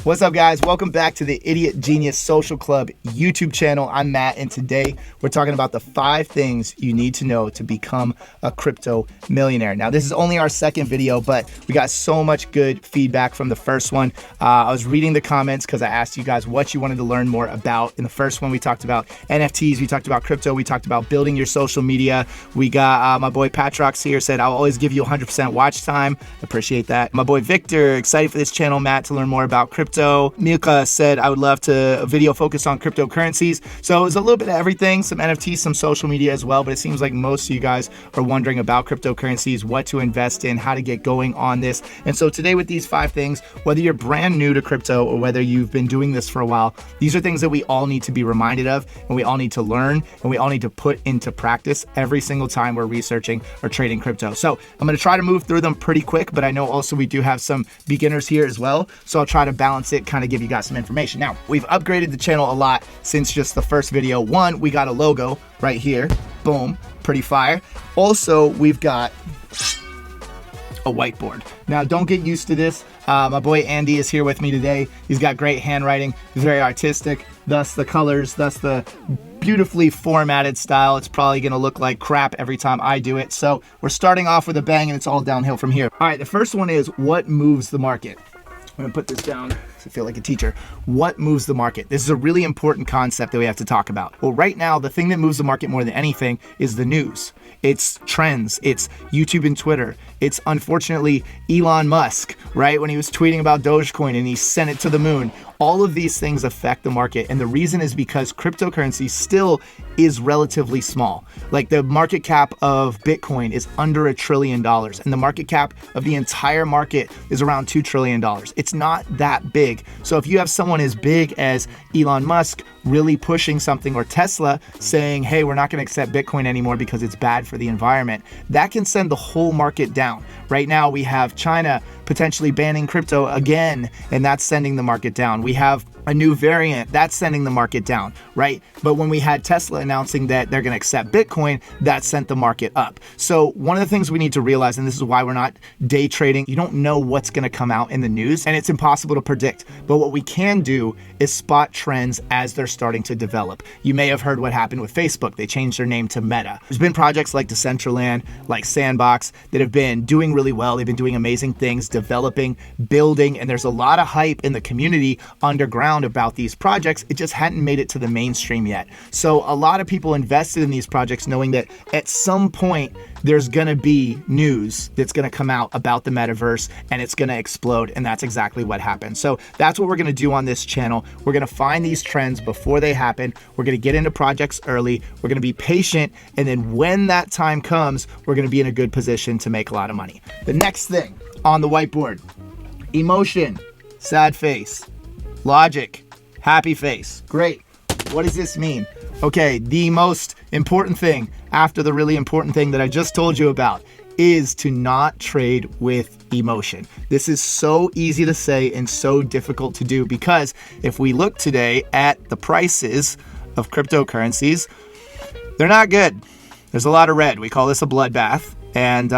What's up, guys? Welcome back to the Idiot Genius Social Club YouTube channel. I'm Matt, and today we're talking about the 5 things you need to know to become a crypto millionaire. Now, this is only our second video, but we got so much good feedback from the first one. I was reading the comments because I asked you guys what you wanted to learn more about. In the first one, we talked about NFTs, we talked about crypto, we talked about building your social media. We got my boy Patrox here, said, I'll always give you 100% watch time. Appreciate that. My boy Victor, excited for this channel, Matt, to learn more about crypto. Milka said, I would love to a video focused on cryptocurrencies. So it was a little bit of everything, some NFTs, some social media as well, but it seems like most of you guys are wondering about cryptocurrencies, what to invest in, how to get going on this. And so today with these 5 things, whether you're brand new to crypto or whether you've been doing this for a while, these are things that we all need to be reminded of, and we all need to learn, and we all need to put into practice every single time we're researching or trading crypto. So I'm going to try to move through them pretty quick, but I know also we do have some beginners here as well. So I'll try to balance it, kind of give you guys some information. Now, we've upgraded the channel a lot since just the first video. One, we got a logo right here. Boom, pretty fire. Also, we've got a whiteboard. Now, don't get used to this. My boy Andy is here with me today. He's got great handwriting. He's very artistic, thus the colors, thus the beautifully formatted style. It's probably going to look like crap every time I do it. So we're starting off with a bang and it's all downhill from here. All right, the first one is what moves the market. I'm gonna put this down so I feel like a teacher. What moves the market? This is a really important concept that we have to talk about. Well, right now, the thing that moves the market more than anything is the news. It's trends, it's YouTube and Twitter. It's unfortunately Elon Musk, right? When he was tweeting about Dogecoin and he sent it to the moon. All of these things affect the market. And the reason is because cryptocurrency still is relatively small. Like the market cap of Bitcoin is under $1 trillion. And the market cap of the entire market is around $2 trillion. It's not that big. So if you have someone as big as Elon Musk really pushing something, or Tesla saying, hey, we're not going to accept Bitcoin anymore because it's bad for the environment, that can send the whole market down. Right now, we have China potentially banning crypto again, and that's sending the market down. We have a new variant that's sending the market down, right? But when we had Tesla announcing that they're going to accept Bitcoin, that sent the market up. So one of the things we need to realize, and this is why we're not day trading, you don't know what's going to come out in the news, and it's impossible to predict. But what we can do is spot trends as they're starting to develop. You may have heard what happened with Facebook. They changed their name to Meta. There's been projects like Decentraland, like Sandbox, that have been doing really well. They've been doing amazing things, developing, building, and there's a lot of hype in the community underground about these projects. It just hadn't made it to the mainstream yet. So a lot of people invested in these projects knowing that at some point there's gonna be news that's gonna come out about the metaverse and it's gonna explode, and that's exactly what happened. So that's what we're gonna do on this channel. We're gonna find these trends before they happen. We're gonna get into projects early. We're gonna be patient, and then when that time comes, we're gonna be in a good position to make a lot of money. The next thing on the whiteboard: emotion, sad face; logic, happy face. Great. What does this mean? Okay, the most important thing after the really important thing that I just told you about is to not trade with emotion. This is so easy to say and so difficult to do, because if we look today at the prices of cryptocurrencies, they're not good. There's a lot of red. We call this a bloodbath. And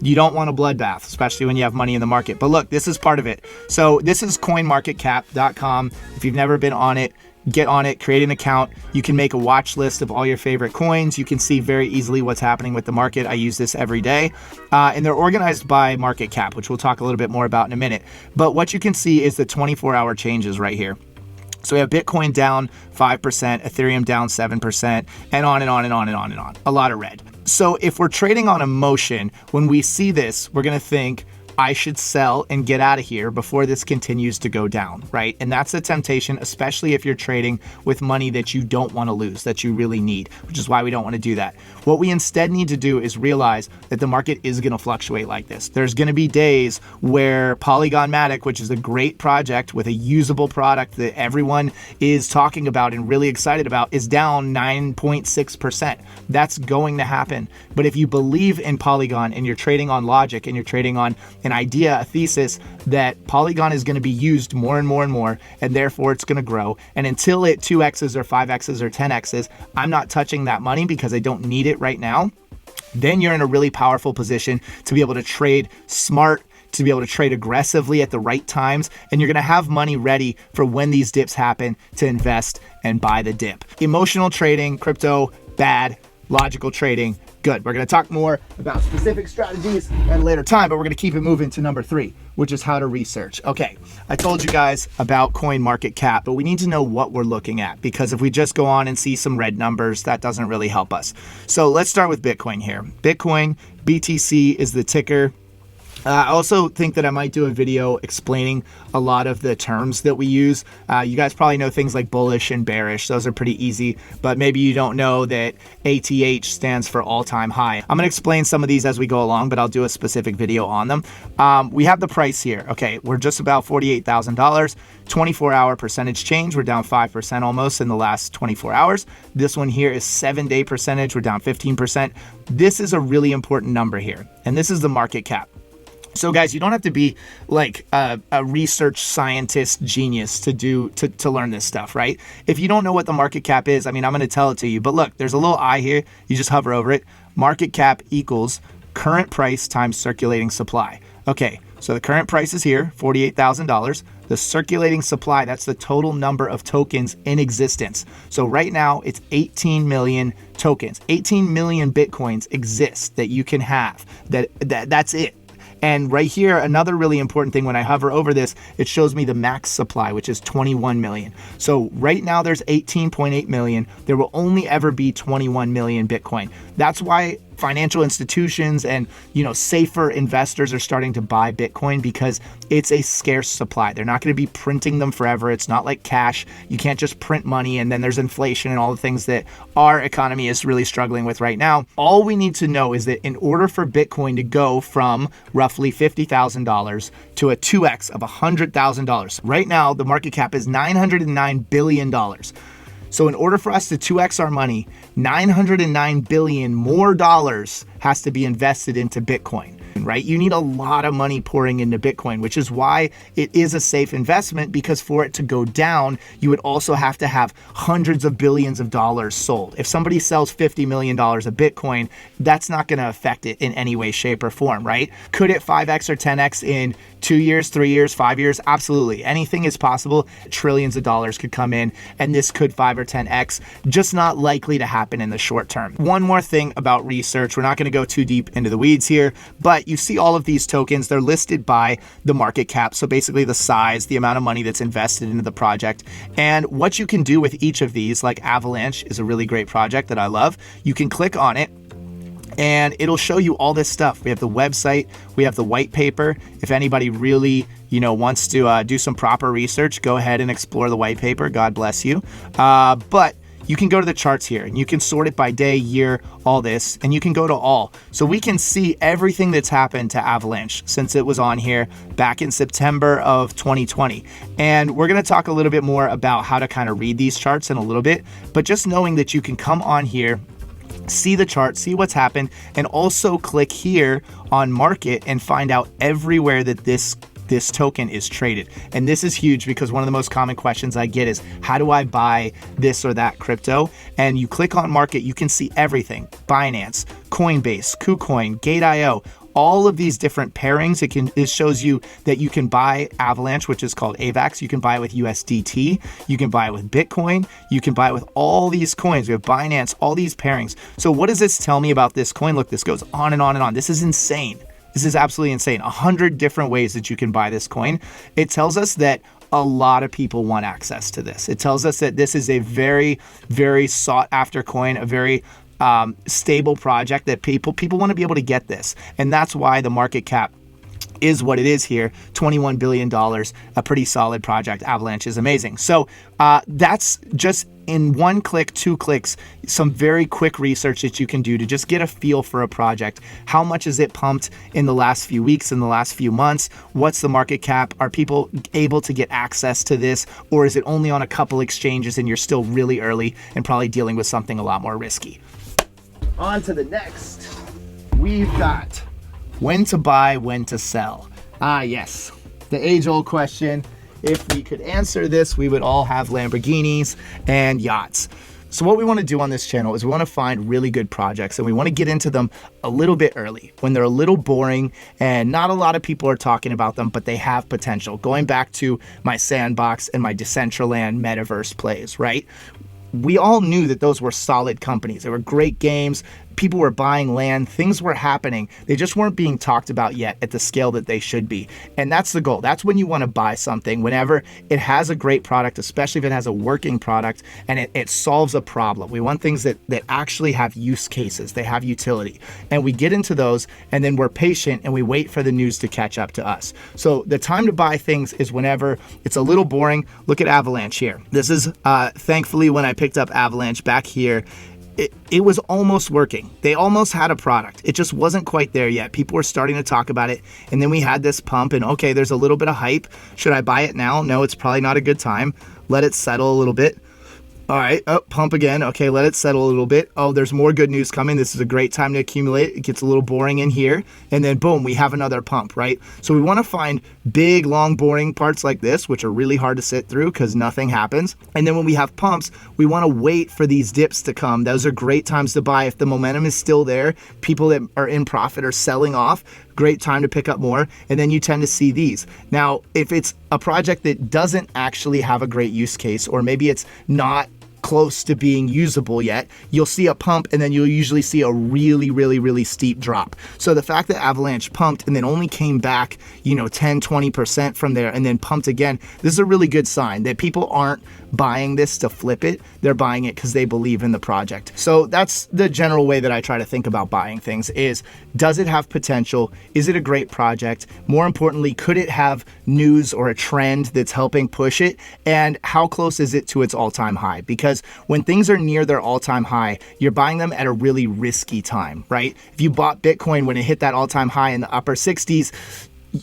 you don't want a bloodbath, especially when you have money in the market. But look, this is part of it. So this is coinmarketcap.com. If you've never been on it, get on it, create an account. You can make a watch list of all your favorite coins. You can see very easily what's happening with the market. I use this every day. And they're organized by market cap, which we'll talk a little bit more about in a minute. But what you can see is the 24-hour changes right here. So we have Bitcoin down 5%, Ethereum down 7%, and on and on and on and on and on. A lot of red. So if we're trading on emotion, when we see this, we're going to think, I should sell and get out of here before this continues to go down, right? And that's a temptation, especially if you're trading with money that you don't want to lose, that you really need, which is why we don't want to do that. What we instead need to do is realize that the market is going to fluctuate like this. There's going to be days where Polygon Matic, which is a great project with a usable product that everyone is talking about and really excited about, is down 9.6%. That's going to happen. But if you believe in Polygon and you're trading on logic and you're trading on an idea, a thesis that Polygon is going to be used more and more and more, and therefore it's going to grow. And until it 2x's or 5x's or 10x's, I'm not touching that money because I don't need it right now. Then you're in a really powerful position to be able to trade smart, to be able to trade aggressively at the right times, and you're going to have money ready for when these dips happen to invest and buy the dip. Emotional trading, crypto, bad. Logical trading, good. We're going to talk more about specific strategies at a later time, but we're going to keep it moving to number 3, which is how to research. Okay, I told you guys about coin market cap, but we need to know what we're looking at, because if we just go on and see some red numbers, that doesn't really help us. So let's start with Bitcoin here. Bitcoin, BTC is the ticker. I also think that I might do a video explaining a lot of the terms that we use. You guys probably know things like bullish and bearish. Those are pretty easy, but maybe you don't know that ATH stands for all-time high. I'm going to explain some of these as we go along, but I'll do a specific video on them. We have the price here. Okay, we're just about $48,000. 24-hour percentage change, we're down 5% almost in the last 24 hours. This one here is 7-day percentage, we're down 15%. This is a really important number here, and this is the market cap. So guys, you don't have to be like a research scientist genius to learn this stuff, right? If you don't know what the market cap is, I mean, I'm going to tell it to you. But look, there's a little I here. You just hover over it. Market cap equals current price times circulating supply. Okay, so the current price is here, $48,000. The circulating supply, that's the total number of tokens in existence. So right now, it's 18 million tokens. 18 million Bitcoins exist that you can have. That's it. And right here, another really important thing, when I hover over this, it shows me the max supply, which is 21 million. So right now there's 18.8 million. There will only ever be 21 million Bitcoin. That's why financial institutions and, safer investors are starting to buy Bitcoin, because it's a scarce supply. They're not going to be printing them forever. It's not like cash. You can't just print money and then there's inflation and all the things that our economy is really struggling with right now. All we need to know is that in order for Bitcoin to go from roughly $50,000 to a 2x of $100,000, right now the market cap is $909 billion. So in order for us to 2x our money, $909 billion more dollars has to be invested into Bitcoin, right? You need a lot of money pouring into Bitcoin, which is why it is a safe investment, because for it to go down, you would also have to have hundreds of billions of dollars sold. If somebody sells $50 million of Bitcoin, that's not going to affect it in any way, shape, or form, right? Could it 5x or 10x in 2 years, 3 years, 5 years? Absolutely. Anything is possible. Trillions of dollars could come in, and this could 5 or 10x, just not likely to happen in the short term. One more thing about research. We're not going to go too deep into the weeds here, but you see all of these tokens, they're listed by the market cap. So basically the size, the amount of money that's invested into the project, and what you can do with each of these. Like Avalanche is a really great project that I love. You can click on it and it'll show you all this stuff. We have the website, we have the white paper. If anybody really wants to do some proper research, go ahead and explore the white paper. God bless you. But you can go to the charts here and you can sort it by day, year, all this, and you can go to all. So we can see everything that's happened to Avalanche since it was on here back in September of 2020. And we're going to talk a little bit more about how to kind of read these charts in a little bit, but just knowing that you can come on here, see the chart, see what's happened, and also click here on market and find out everywhere that this token is traded. And this is huge, because one of the most common questions I get is, how do I buy this or that crypto? And you click on market, you can see everything. Binance, Coinbase, KuCoin, Gate.io, all of these different pairings. It shows you that you can buy Avalanche, which is called AVAX. You can buy it with USDT. You can buy it with Bitcoin. You can buy it with all these coins. We have Binance, all these pairings. So what does this tell me about this coin? Look, this goes on and on and on. This is insane. This is absolutely insane. 100 different ways that you can buy this coin. It tells us that a lot of people want access to this. It tells us that this is a very, very sought after coin, a very stable project that people want to be able to get this. And that's why the market cap is what it is here, $21 billion, a pretty solid project. Avalanche is amazing. So that's just in one click, 2 clicks, some very quick research that you can do to just get a feel for a project. How much is it pumped in the last few weeks, in the last few months? What's the market cap? Are people able to get access to this? Or is it only on a couple exchanges and you're still really early and probably dealing with something a lot more risky? On to the next. We've got when to buy, when to sell. Yes, the age-old question. If we could answer this, we would all have Lamborghinis and yachts. So what we want to do on this channel is we want to find really good projects, and we want to get into them a little bit early when they're a little boring and not a lot of people are talking about them, but they have potential. Going back to my Sandbox and my Decentraland metaverse plays, right? We all knew that those were solid companies. They were great games. People were buying land. Things were happening. They just weren't being talked about yet at the scale that they should be. And that's the goal. That's when you want to buy something, whenever it has a great product, especially if it has a working product and it solves a problem. We want things that actually have use cases. They have utility. And we get into those, and then we're patient and we wait for the news to catch up to us. So the time to buy things is whenever it's a little boring. Look at Avalanche here. This is thankfully when I picked up Avalanche back here. It was almost working. They almost had a product. It just wasn't quite there yet. People were starting to talk about it. And then we had this pump, and okay, there's a little bit of hype. Should I buy it now? No, it's probably not a good time. Let it settle a little bit. All right, pump again. Okay, let it settle a little bit. Oh, there's more good news coming. This is a great time to accumulate. It gets a little boring in here. And then boom, we have another pump, right? So we want to find big, long, boring parts like this, which are really hard to sit through because nothing happens. And then when we have pumps, we want to wait for these dips to come. Those are great times to buy. If the momentum is still there, people that are in profit are selling off. Great time to pick up more. And then you tend to see these. Now, if it's a project that doesn't actually have a great use case, or maybe it's not close to being usable yet, you'll see a pump and then you'll usually see a really, really, really steep drop. So the fact that Avalanche pumped and then only came back, 10, 20% from there and then pumped again, this is a really good sign that people aren't buying this to flip it. They're buying it because they believe in the project. So that's the general way that I try to think about buying things is, does it have potential? Is it a great project? More importantly, could it have news or a trend that's helping push it? And how close is it to its all-time high? Because when things are near their all-time high, you're buying them at a really risky time, right? If you bought Bitcoin when it hit that all-time high in the upper 60s,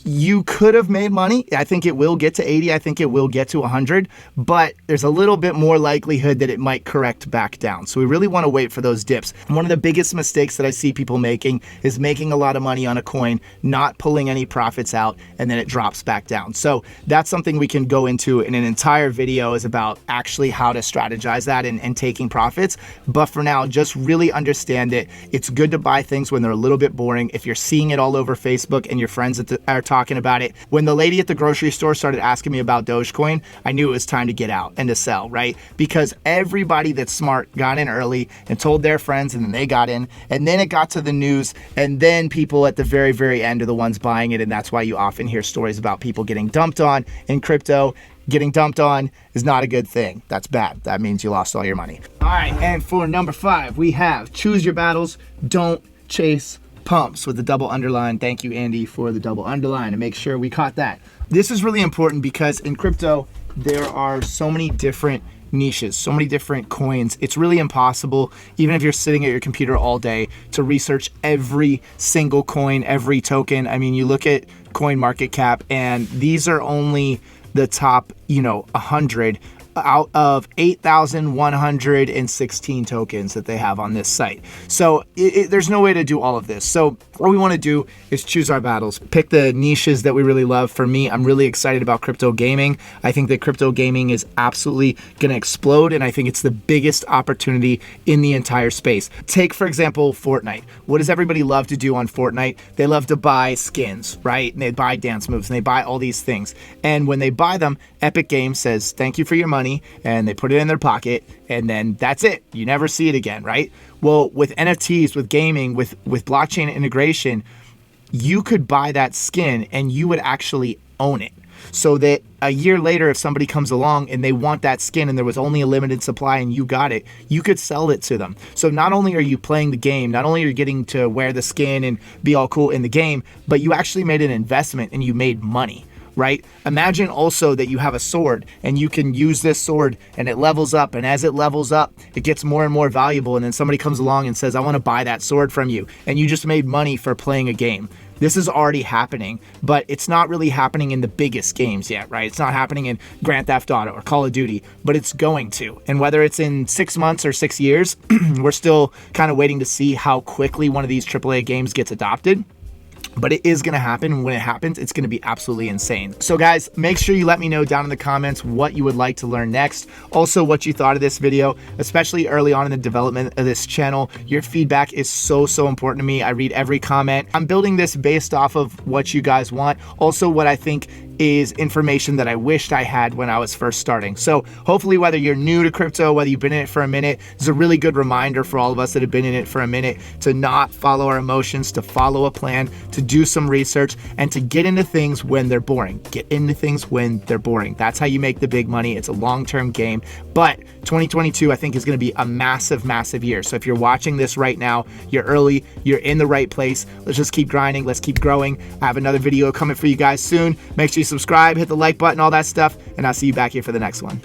you could have made money. I think it will get to 80. I think it will get to 100, but there's a little bit more likelihood that it might correct back down. So we really want to wait for those dips. And one of the biggest mistakes that I see people making is making a lot of money on a coin, not pulling any profits out, and then it drops back down. So that's something we can go into in an entire video, is about actually how to strategize that and taking profits. But for now, just really understand that it's good to buy things when they're a little bit boring. If you're seeing it all over Facebook and your friends are talking about it. When the lady at the grocery store started asking me about Dogecoin, I knew it was time to get out and to sell, right? Because everybody that's smart got in early and told their friends, and then they got in, and then it got to the news, and then people at the very, very end are the ones buying it. And that's why you often hear stories about people getting dumped on in crypto. Getting dumped on is not a good thing. That's bad. That means you lost all your money. All right, and for number 5, we have choose your battles, don't chase pumps, with the double underline. Thank you, Andy, for the double underline, and make sure we caught that. This is really important because in crypto, there are so many different niches, so many different coins. It's really impossible, even if you're sitting at your computer all day, to research every single coin, every token. I mean, you look at CoinMarketCap, and these are only the top, 100 out of 8,116 tokens that they have on this site. So there's no way to do all of this. So what we want to do is choose our battles, pick the niches that we really love. For me, I'm really excited about crypto gaming. I think that crypto gaming is absolutely going to explode, and I think it's the biggest opportunity in the entire space. Take, for example, Fortnite. What does everybody love to do on Fortnite? They love to buy skins, right? And they buy dance moves, and they buy all these things. And when they buy them, Epic Games says, thank you for your money, and they put it in their pocket, and then that's it. You never see it again, right? Well, with NFTs, with gaming, with blockchain integration, you could buy that skin and you would actually own it. So that a year later, if somebody comes along and they want that skin and there was only a limited supply and you got it, you could sell it to them. So not only are you playing the game, not only are you getting to wear the skin and be all cool in the game, but you actually made an investment and you made money. Right? Imagine also that you have a sword and you can use this sword and it levels up, and as it levels up, it gets more and more valuable, and then somebody comes along and says, I want to buy that sword from you, and you just made money for playing a game. This is already happening, but it's not really happening in the biggest games yet, right? It's not happening in Grand Theft Auto or Call of Duty, but it's going to. And whether it's in 6 months or 6 years, we're still kind of waiting to see how quickly one of these AAA games gets adopted. but it is going to happen. When it happens, it's going to be absolutely insane. So guys, make sure you let me know down in the comments what you would like to learn next. Also, what you thought of this video, especially early on in the development of this channel. Your feedback is so important to me. I read every comment. I'm building this based off of what you guys want. Also, what I think is information that I wished I had when I was first starting. So hopefully, whether you're new to crypto, whether you've been in it for a minute, it's a really good reminder for all of us that have been in it for a minute to not follow our emotions, to follow a plan, to do some research, and to get into things when they're boring. Get into things when they're boring. That's how you make the big money. It's a long-term game. But 2022, I think, is going to be a massive year. So if you're watching this right now, you're early, you're in the right place. Let's just keep grinding. Let's keep growing. I have another video coming for you guys soon. Make sure you subscribe, hit the like button, all that stuff, and I'll see you back here for the next one.